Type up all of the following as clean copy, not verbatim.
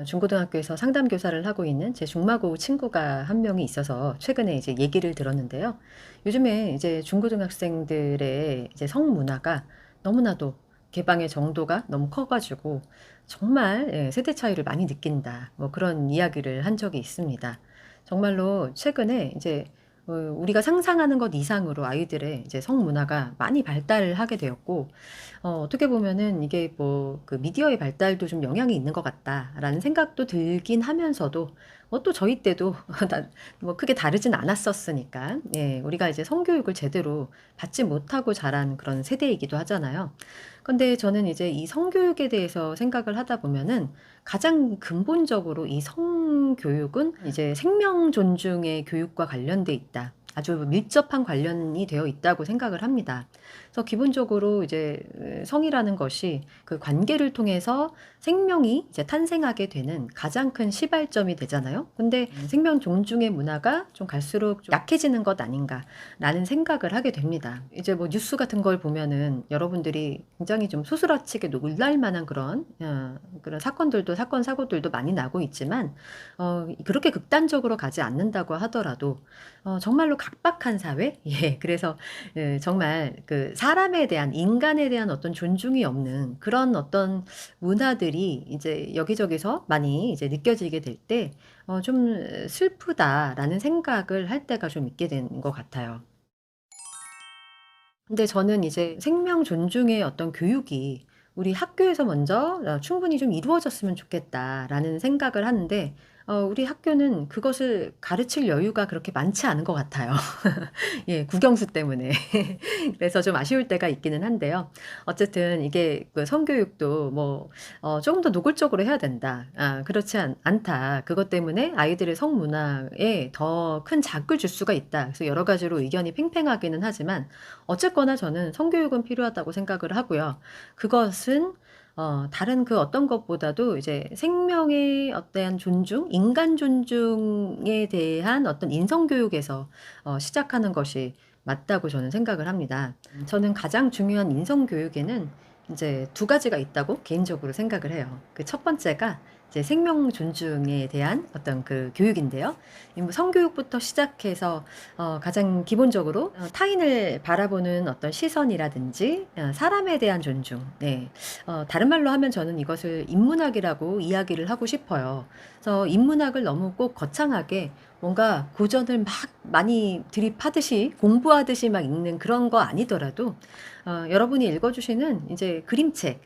중고등학교에서 상담 교사를 하고 있는 제 중마고 친구가 한 명이 있어서 최근에 이제 얘기를 들었는데요. 요즘에 이제 중고등학생들의 이제 성문화가 너무나도 개방의 정도가 너무 커 가지고 정말 세대 차이를 많이 느낀다. 뭐 그런 이야기를 한 적이 있습니다. 정말로 최근에 이제 우리가 상상하는 것 이상으로 아이들의 이제 성문화가 많이 발달을 하게 되었고, 어떻게 보면은 이게 뭐 그 '미디어의 발달도 좀 영향이 있는 것 같다.'라는 생각도 들긴 하면서도 또 저희 때도 다 뭐 크게 다르진 않았었으니까, 우리가 이제 성교육을 제대로 받지 못하고 자란 그런 세대이기도 하잖아요. 근데 저는 이제 이 성교육에 대해서 생각을 하다 보면은 가장 근본적으로 이 성교육은 이제 생명 존중의 교육과 관련돼 있다. 아주 밀접한 관련이 되어 있다고 생각을 합니다. 그래서 기본적으로 이제 성이라는 것이 그 관계를 통해서 생명이 이제 탄생하게 되는 가장 큰 시발점이 되잖아요. 근데 생명 존중의 문화가 좀 갈수록 좀 약해지는 것 아닌가라는 생각을 하게 됩니다. 이제 뭐 뉴스 같은 걸 보면은 여러분들이 굉장히 좀 소스라치게 놀랄 만한 그런 사건들도 사건 사고들도 많이 나고 있지만, 그렇게 극단적으로 가지 않는다고 하더라도 정말로 각박한 사회? 예. 그래서 정말 그 사람에 대한 인간에 대한 어떤 존중이 없는 그런 어떤 문화들이 이제 여기저기서 많이 이제 느껴지게 될 때 좀 '슬프다.'라는 생각을 할 때가 좀 있게 된 것 같아요. 근데 저는 이제 생명 존중의 어떤 교육이 우리 학교에서 먼저 '충분히 좀 이루어졌으면 좋겠다.'라는 생각을 하는데, 우리 학교는 그것을 가르칠 여유가 그렇게 많지 않은 것 같아요. 예, 국영수 때문에. 그래서 좀 아쉬울 때가 있기는 한데요. 어쨌든 이게 그 성교육도 뭐 조금 더 노골적으로 해야 된다. 그렇지 않다. 그것 때문에 아이들의 성문화에 더 큰 자극을 줄 수가 있다. 그래서 여러 가지로 의견이 팽팽하기는 하지만 어쨌거나 저는 성교육은 필요하다고 생각을 하고요. 그것은 다른 그 어떤 것보다도 이제 생명에 대한 존중, 인간 존중에 대한 어떤 인성 교육에서 시작하는 것이 맞다고 저는 생각을 합니다. 저는 가장 중요한 인성 교육에는 이제 두 가지가 있다고 개인적으로 생각을 해요. 그 첫 번째가 이제 생명 존중에 대한 어떤 그 교육인데요. 이 뭐 성교육부터 시작해서 가장 기본적으로 타인을 바라보는 어떤 시선이라든지 사람에 대한 존중. 네. 다른 말로 하면 저는 이것을 인문학이라고 이야기를 하고 싶어요. 그래서 인문학을 너무 꼭 거창하게 뭔가 고전을 막 많이 들이파듯이 공부하듯이 막 읽는 그런 거 아니더라도 여러분이 읽어 주시는 이제 그림책,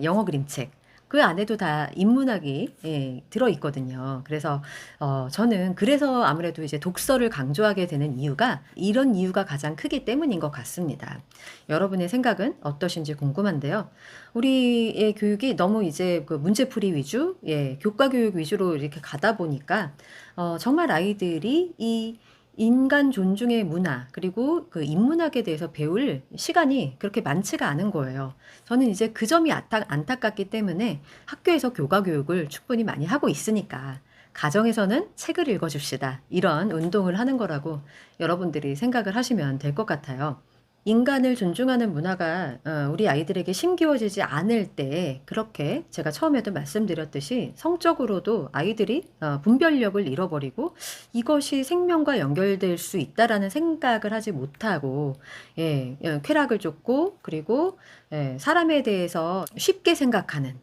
영어 그림책, 그 안에도 다 인문학이 들어 있거든요. 그래서 저는 그래서 아무래도 이제 독서를 강조하게 되는 이유가 이런 이유가 가장 크기 때문인 것 같습니다. 여러분의 생각은 어떠신지 궁금한데요. 우리의 교육이 너무 이제 그 문제풀이 위주, 교과 교육 위주로 이렇게 가다 보니까 정말 아이들이 이 인간 존중의 문화, 그리고 그 인문학에 대해서 배울 시간이 그렇게 많지가 않은 거예요. 저는 이제 그 점이 안타깝기 때문에 학교에서 교과 교육을 충분히 많이 하고 있으니까 가정에서는 책을 읽어 줍시다. 이런 운동을 하는 거라고 여러분들이 생각을 하시면 될 것 같아요. 인간을 존중하는 문화가 우리 아이들에게 심기워지지 않을 때, 그렇게 제가 처음에도 말씀드렸듯이 성적으로도 아이들이 분별력을 잃어버리고 이것이 생명과 연결될 수 있다라는 생각을 하지 못하고, 쾌락을 쫓고, 그리고 사람에 대해서 쉽게 생각하는,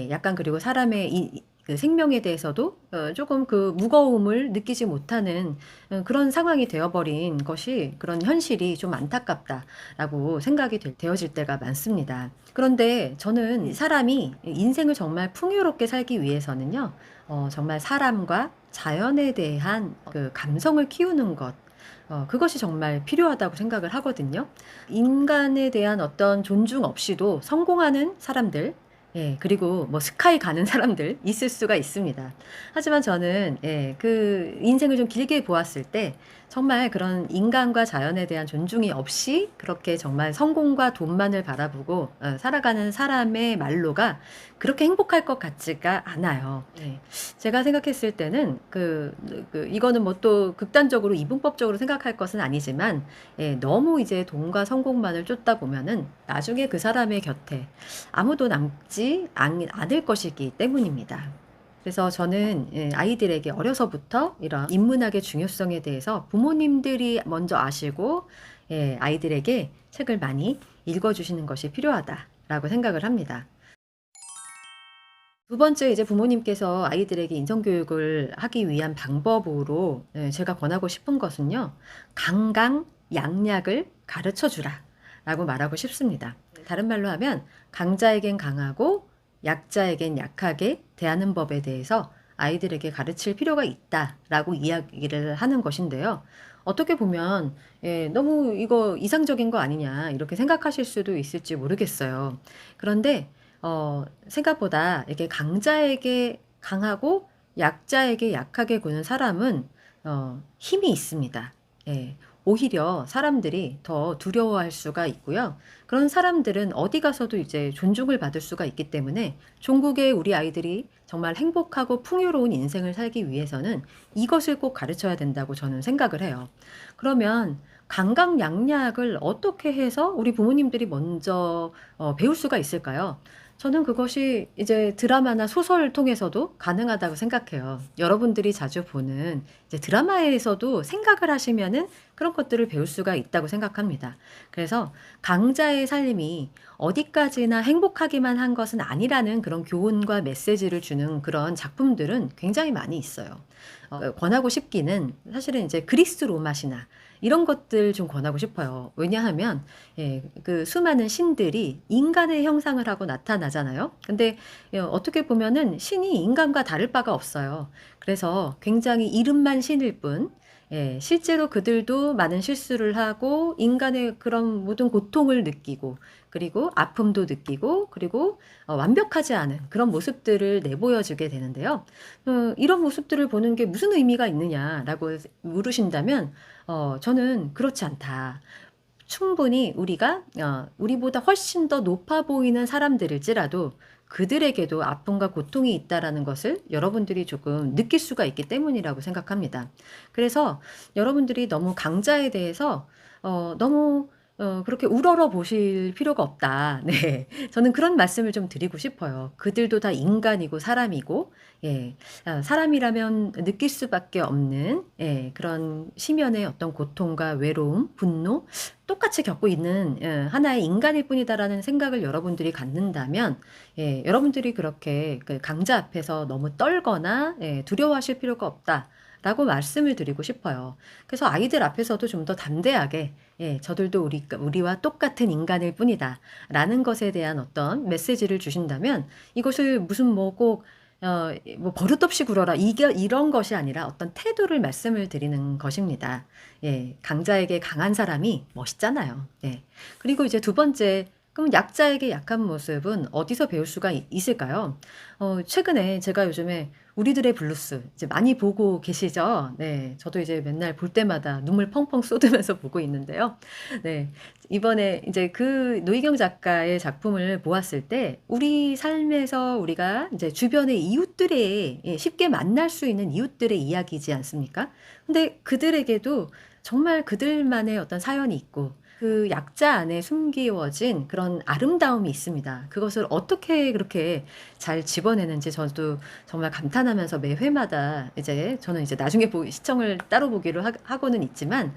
약간, 그리고 사람의 그 생명에 대해서도 조금 그 무거움을 느끼지 못하는 그런 상황이 되어버린 것이, 그런 현실이 좀 안타깝다라고 생각이 되어질 때가 많습니다. 그런데 저는 사람이 인생을 정말 풍요롭게 살기 위해서는요, 정말 사람과 자연에 대한 그 감성을 키우는 것, 그것이 정말 필요하다고 생각을 하거든요. 인간에 대한 어떤 존중 없이도 성공하는 사람들, 그리고 뭐 스카이 가는 사람들 있을 수가 있습니다. 하지만 저는 그 인생을 좀 길게 보았을 때 정말 그런 인간과 자연에 대한 존중이 없이 그렇게 정말 성공과 돈만을 바라보고 살아가는 사람의 말로가 그렇게 행복할 것 같지가 않아요. 제가 생각했을 때는 이거는 뭐 또 극단적으로 이분법적으로 생각할 것은 아니지만, 너무 이제 돈과 성공만을 쫓다 보면은 나중에 그 사람의 곁에 아무도 남지 않을 것이기 때문입니다. 그래서 저는 아이들에게 어려서부터 이런 인문학의 중요성에 대해서 부모님들이 먼저 아시고 아이들에게 책을 많이 읽어주시는 것이 필요하다라고 생각을 합니다. 두 번째 이제 부모님께서 아이들에게 인성교육을 하기 위한 방법으로 제가 권하고 싶은 것은요. 강강약약을 가르쳐 주라라고 말하고 싶습니다. 다른 말로 하면 강자에겐 강하고 약자에겐 약하게 대하는 법에 대해서 아이들에게 가르칠 필요가 있다라고 이야기를 하는 것인데요. 어떻게 보면 너무 이거 이상적인 거 아니냐 이렇게 생각하실 수도 있을지 모르겠어요. 그런데 생각보다 이렇게 강자에게 강하고 약자에게 약하게 구는 사람은 힘이 있습니다. 예. 오히려 사람들이 더 두려워할 수가 있고요. 그런 사람들은 어디 가서도 이제 존중을 받을 수가 있기 때문에 종국의 우리 아이들이 정말 행복하고 풍요로운 인생을 살기 위해서는 이것을 꼭 가르쳐야 된다고 저는 생각을 해요. 그러면 강강약약을 어떻게 해서 우리 부모님들이 먼저 배울 수가 있을까요? 저는 그것이 이제 드라마나 소설을 통해서도 가능하다고 생각해요. 여러분들이 자주 보는 이제 드라마에서도 생각을 하시면은 그런 것들을 배울 수가 있다고 생각합니다. 그래서 강자의 살림이 어디까지나 행복하기만 한 것은 아니라는 그런 교훈과 메시지를 주는 그런 작품들은 굉장히 많이 있어요. 권하고 싶기는 사실은 이제 그리스 로마 신화 이런 것들 좀 권하고 싶어요. 왜냐하면 그 수많은 신들이 인간의 형상을 하고 나타나잖아요. 근데 어떻게 보면은 신이 인간과 다를 바가 없어요. 그래서 굉장히 이름만 신일 뿐 실제로 그들도 많은 실수를 하고 인간의 그런 모든 고통을 느끼고 그리고 아픔도 느끼고 그리고 완벽하지 않은 그런 모습들을 내보여주게 되는데요. 이런 모습들을 보는 게 무슨 의미가 있느냐라고 물으신다면 저는 그렇지 않다. 충분히 우리가 우리보다 훨씬 더 높아 보이는 사람들일지라도 그들에게도 아픔과 고통이 있다라는 것을 여러분들이 조금 느낄 수가 있기 때문이라고 생각합니다. 그래서 여러분들이 너무 강자에 대해서 너무 그렇게 우러러 보실 필요가 없다. 네. 저는 그런 말씀을 좀 드리고 싶어요. 그들도 다 인간이고 사람이고, 사람이라면 느낄 수밖에 없는, 그런 심연의 어떤 고통과 외로움, 분노, 똑같이 겪고 있는 하나의 인간일 뿐이다라는 생각을 여러분들이 갖는다면, 여러분들이 그렇게 그 강자 앞에서 너무 떨거나 두려워하실 필요가 없다. 라고 말씀을 드리고 싶어요. 그래서 아이들 앞에서도 좀 더 담대하게 저들도 우리와 똑같은 인간일 뿐이다 라는 것에 대한 어떤 메시지를 주신다면 이것을 무슨 뭐 꼭 뭐 버릇없이 굴어라 이게 이런 것이 아니라 어떤 태도를 말씀을 드리는 것입니다. 강자에게 강한 사람이 멋있잖아요. 그리고 이제 두 번째 그럼 약자에게 약한 모습은 어디서 배울 수가 있을까요? 최근에 제가 요즘에 우리들의 블루스 이제 많이 보고 계시죠? 네. 저도 이제 맨날 볼 때마다 눈물 펑펑 쏟으면서 보고 있는데요. 네. 이번에 이제 그 노희경 작가의 작품을 보았을 때 우리 삶에서 우리가 이제 주변의 이웃들의 쉽게 만날 수 있는 이웃들의 이야기이지 않습니까? 근데 그들에게도 정말 그들만의 어떤 사연이 있고 그 약자 안에 숨기워진 그런 아름다움이 있습니다. 그것을 어떻게 그렇게 잘 집어내는지 저도 정말 감탄하면서 매 회마다 이제 저는 이제 나중에 시청을 따로 보기로 하고는 있지만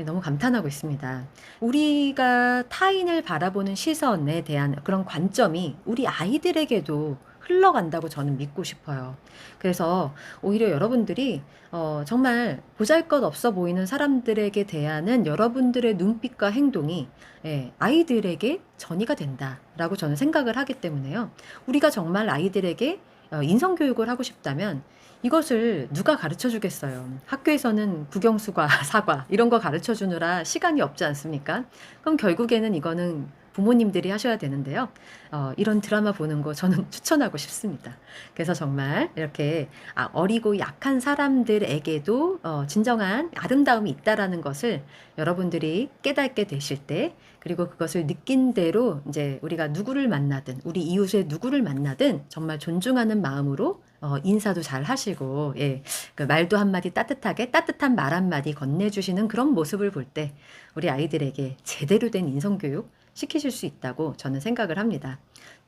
너무 감탄하고 있습니다. 우리가 타인을 바라보는 시선에 대한 그런 관점이 우리 아이들에게도 흘러간다고 저는 믿고 싶어요. 그래서 오히려 여러분들이 정말 보잘것없어 보이는 사람들에게 대하는 여러분들의 눈빛과 행동이 아이들에게 전이가 된다라고 저는 생각을 하기 때문에요. 우리가 정말 아이들에게 인성교육을 하고 싶다면 이것을 누가 가르쳐 주겠어요. 학교에서는 국영수과 사과 이런 거 가르쳐 주느라 시간이 없지 않습니까? 그럼 결국에는 이거는 부모님들이 하셔야 되는데요. 이런 드라마 보는 거 저는 추천하고 싶습니다. 그래서 정말 이렇게 어리고 약한 사람들에게도 진정한 아름다움이 있다라는 것을 여러분들이 깨닫게 되실 때 그리고 그것을 느낀 대로 이제 우리가 누구를 만나든 우리 이웃의 누구를 만나든 정말 존중하는 마음으로 인사도 잘 하시고 그 말도 한마디 따뜻하게 따뜻한 말 한마디 건네주시는 그런 모습을 볼 때 우리 아이들에게 제대로 된 인성교육 시키실 수 있다고 저는 생각을 합니다.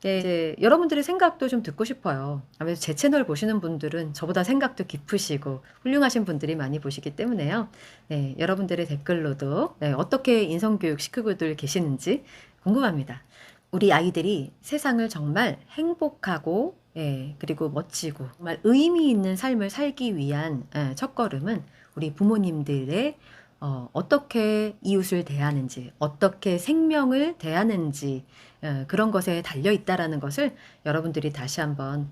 네, 이제 여러분들의 생각도 좀 듣고 싶어요. 아무래도 제 채널 보시는 분들은 저보다 생각도 깊으시고 훌륭하신 분들이 많이 보시기 때문에요. 네, 여러분들의 댓글로도 네, 어떻게 인성교육 시키고들 계시는지 궁금합니다. 우리 아이들이 세상을 정말 행복하고 예, 그리고 멋지고 정말 의미 있는 삶을 살기 위한 첫걸음은 우리 부모님들의 어떻게 이웃을 대하는지, 어떻게 생명을 대하는지 그런 것에 달려 있다라는 것을 여러분들이 다시 한번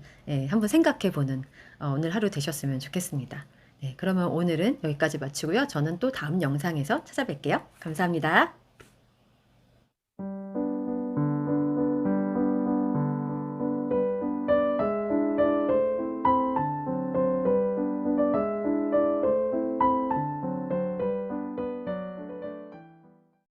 한번 생각해 보는 오늘 하루 되셨으면 좋겠습니다. 네, 그러면 오늘은 여기까지 마치고요. 저는 또 다음 영상에서 찾아뵐게요. 감사합니다.